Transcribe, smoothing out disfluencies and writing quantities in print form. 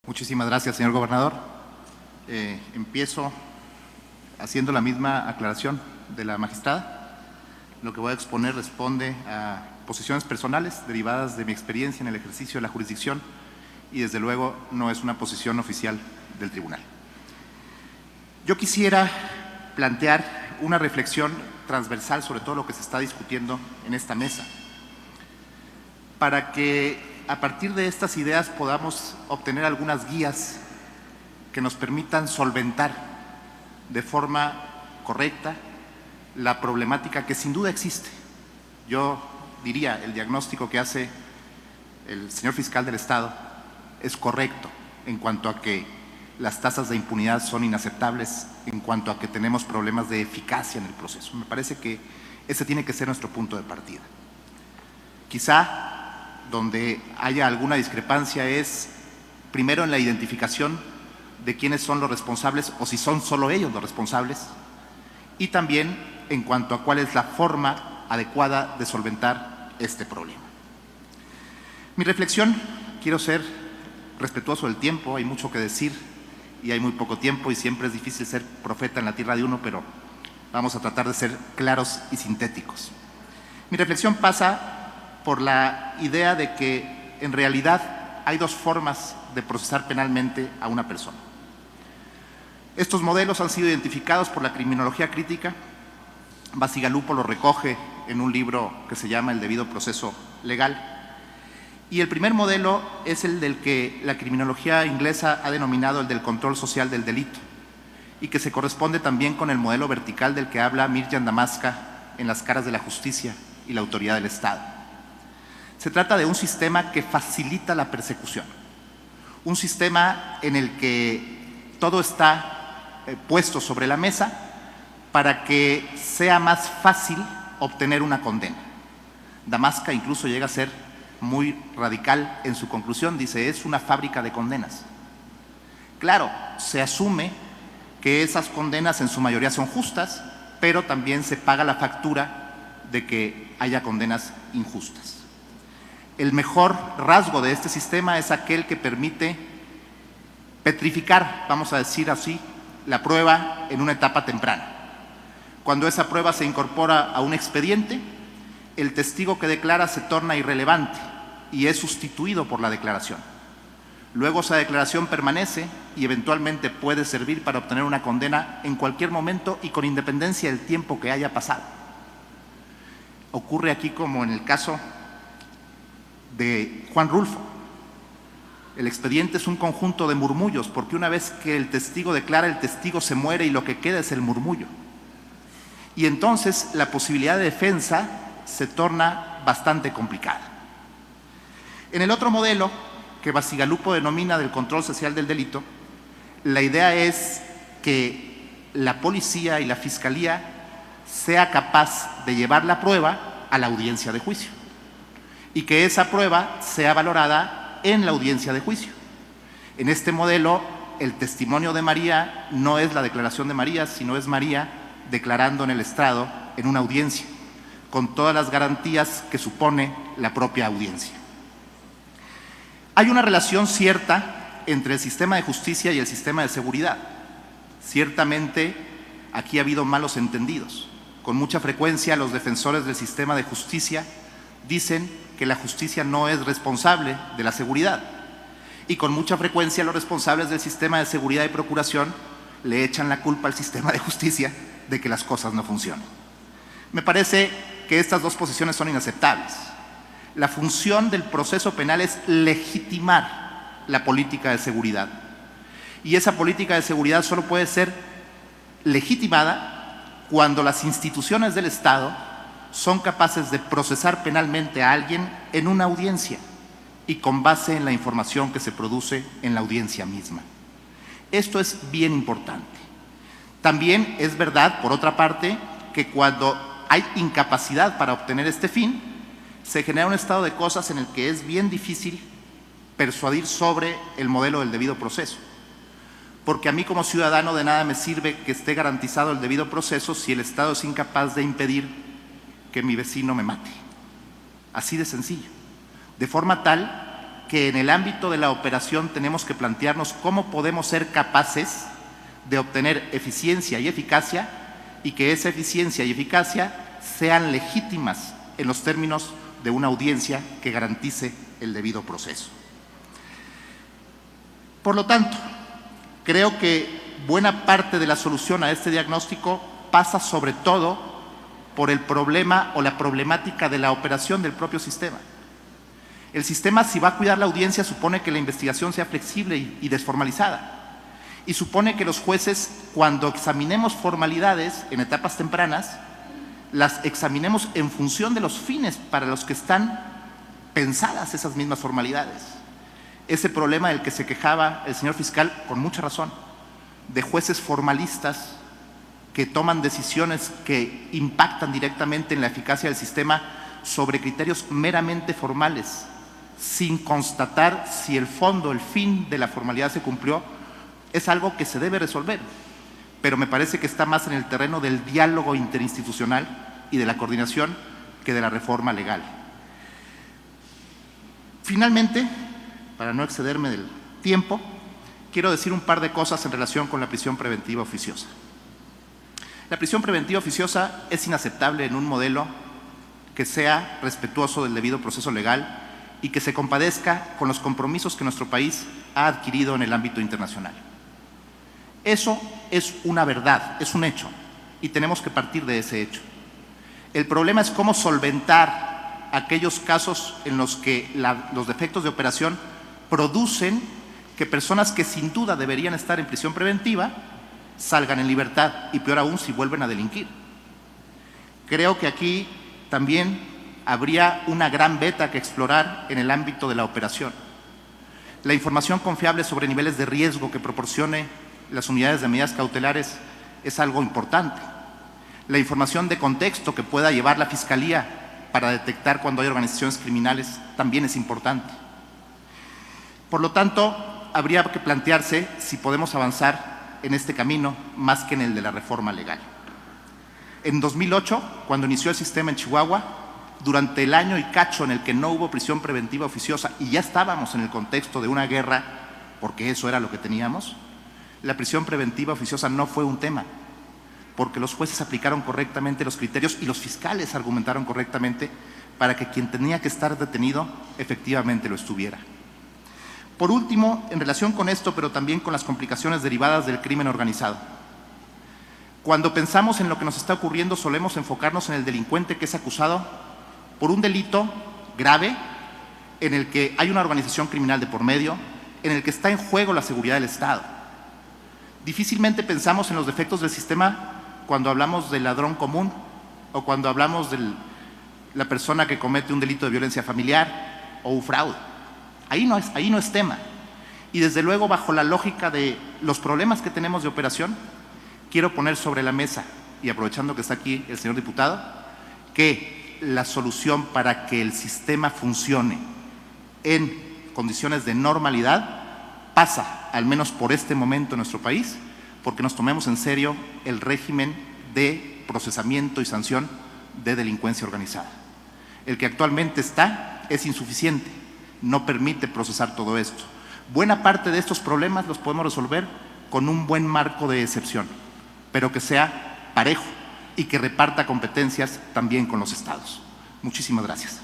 Muchísimas gracias, señor gobernador. Empiezo haciendo la misma aclaración de la magistrada. Lo que voy a exponer responde a posiciones personales derivadas de mi experiencia en el ejercicio de la jurisdicción y desde luego no es una posición oficial del tribunal. Yo quisiera plantear una reflexión transversal sobre todo lo que se está discutiendo en esta mesa, para que a partir de estas ideas podamos obtener algunas guías que nos permitan solventar de forma correcta la problemática que sin duda existe. Yo diría, el diagnóstico que hace el señor fiscal del Estado es correcto en cuanto a que las tasas de impunidad son inaceptables, en cuanto a que tenemos problemas de eficacia en el proceso. Me parece que ese tiene que ser nuestro punto de partida. Quizá donde haya alguna discrepancia es primero en la identificación de quiénes son los responsables o si son solo ellos los responsables, y también en cuanto a cuál es la forma adecuada de solventar este problema. Mi reflexión, quiero ser respetuoso del tiempo, hay mucho que decir y hay muy poco tiempo y siempre es difícil ser profeta en la tierra de uno, pero vamos a tratar de ser claros y sintéticos. Mi reflexión pasa por la idea de que en realidad hay dos formas de procesar penalmente a una persona. Estos modelos han sido identificados por la criminología crítica. Bacigalupo lo recoge en un libro que se llama El debido proceso legal. Y el primer modelo es el del que la criminología inglesa ha denominado el del control social del delito y que se corresponde también con el modelo vertical del que habla Mirjan Damaska en Las caras de la justicia y la autoridad del Estado. Se trata de un sistema que facilita la persecución, un sistema en el que todo está puesto sobre la mesa para que sea más fácil obtener una condena. Damaska incluso llega a ser muy radical en su conclusión, dice, es una fábrica de condenas. Claro, se asume que esas condenas en su mayoría son justas, pero también se paga la factura de que haya condenas injustas. El mejor rasgo de este sistema es aquel que permite petrificar, vamos a decir así, la prueba en una etapa temprana. Cuando esa prueba se incorpora a un expediente, el testigo que declara se torna irrelevante y es sustituido por la declaración. Luego esa declaración permanece y eventualmente puede servir para obtener una condena en cualquier momento y con independencia del tiempo que haya pasado. Ocurre aquí como en el caso de Juan Rulfo. El expediente es un conjunto de murmullos, porque una vez que el testigo declara, el testigo se muere y lo que queda es el murmullo. Y entonces la posibilidad de defensa se torna bastante complicada. En el otro modelo, que Bacigalupo denomina del control social del delito, la idea es que la policía y la fiscalía sea capaz de llevar la prueba a la audiencia de juicio y que esa prueba sea valorada en la audiencia de juicio. En este modelo, el testimonio de María no es la declaración de María, sino es María declarando en el estrado en una audiencia, con todas las garantías que supone la propia audiencia. Hay una relación cierta entre el sistema de justicia y el sistema de seguridad. Ciertamente, aquí ha habido malos entendidos. Con mucha frecuencia, los defensores del sistema de justicia dicen que la justicia no es responsable de la seguridad. Y con mucha frecuencia los responsables del sistema de seguridad y procuración le echan la culpa al sistema de justicia de que las cosas no funcionan. Me parece que estas dos posiciones son inaceptables. La función del proceso penal es legitimar la política de seguridad. Y esa política de seguridad solo puede ser legitimada cuando las instituciones del Estado son capaces de procesar penalmente a alguien en una audiencia y con base en la información que se produce en la audiencia misma. Esto es bien importante. También es verdad, por otra parte, que cuando hay incapacidad para obtener este fin, se genera un estado de cosas en el que es bien difícil persuadir sobre el modelo del debido proceso. Porque a mí como ciudadano de nada me sirve que esté garantizado el debido proceso si el Estado es incapaz de impedir que mi vecino me mate. Así de sencillo. De forma tal que en el ámbito de la operación tenemos que plantearnos cómo podemos ser capaces de obtener eficiencia y eficacia, y que esa eficiencia y eficacia sean legítimas en los términos de una audiencia que garantice el debido proceso. Por lo tanto, creo que buena parte de la solución a este diagnóstico pasa sobre todo por el problema o la problemática de la operación del propio sistema. El sistema, si va a cuidar la audiencia, supone que la investigación sea flexible y desformalizada. Y supone que los jueces, cuando examinemos formalidades en etapas tempranas, las examinemos en función de los fines para los que están pensadas esas mismas formalidades. Ese problema del que se quejaba el señor fiscal, con mucha razón, de jueces formalistas que toman decisiones que impactan directamente en la eficacia del sistema sobre criterios meramente formales, sin constatar si el fondo, el fin de la formalidad se cumplió, es algo que se debe resolver, pero me parece que está más en el terreno del diálogo interinstitucional y de la coordinación que de la reforma legal. Finalmente, para no excederme del tiempo, quiero decir un par de cosas en relación con la prisión preventiva oficiosa. La prisión preventiva oficiosa es inaceptable en un modelo que sea respetuoso del debido proceso legal y que se compadezca con los compromisos que nuestro país ha adquirido en el ámbito internacional. Eso es una verdad, es un hecho, y tenemos que partir de ese hecho. El problema es cómo solventar aquellos casos en los que los defectos de operación producen que personas que sin duda deberían estar en prisión preventiva salgan en libertad, y peor aún si vuelven a delinquir. Creo que aquí también habría una gran beta que explorar en el ámbito de la operación. La información confiable sobre niveles de riesgo que proporcione las unidades de medidas cautelares es algo importante. La información de contexto que pueda llevar la Fiscalía para detectar cuando hay organizaciones criminales también es importante. Por lo tanto, habría que plantearse si podemos avanzar en este camino más que en el de la reforma legal. En 2008, cuando inició el sistema en Chihuahua, durante el año y cacho en el que no hubo prisión preventiva oficiosa y ya estábamos en el contexto de una guerra, porque eso era lo que teníamos, la prisión preventiva oficiosa no fue un tema, porque los jueces aplicaron correctamente los criterios y los fiscales argumentaron correctamente para que quien tenía que estar detenido efectivamente lo estuviera. Por último, en relación con esto, pero también con las complicaciones derivadas del crimen organizado. Cuando pensamos en lo que nos está ocurriendo, solemos enfocarnos en el delincuente que es acusado por un delito grave en el que hay una organización criminal de por medio, en el que está en juego la seguridad del Estado. Difícilmente pensamos en los defectos del sistema cuando hablamos del ladrón común o cuando hablamos de la persona que comete un delito de violencia familiar o un fraude. Ahí no es tema. Y desde luego, bajo la lógica de los problemas que tenemos de operación, quiero poner sobre la mesa, y aprovechando que está aquí el señor diputado, que la solución para que el sistema funcione en condiciones de normalidad pasa, al menos por este momento en nuestro país, porque nos tomemos en serio el régimen de procesamiento y sanción de delincuencia organizada. El que actualmente está es insuficiente, no permite procesar todo esto. Buena parte de estos problemas los podemos resolver con un buen marco de excepción, pero que sea parejo y que reparta competencias también con los estados. Muchísimas gracias.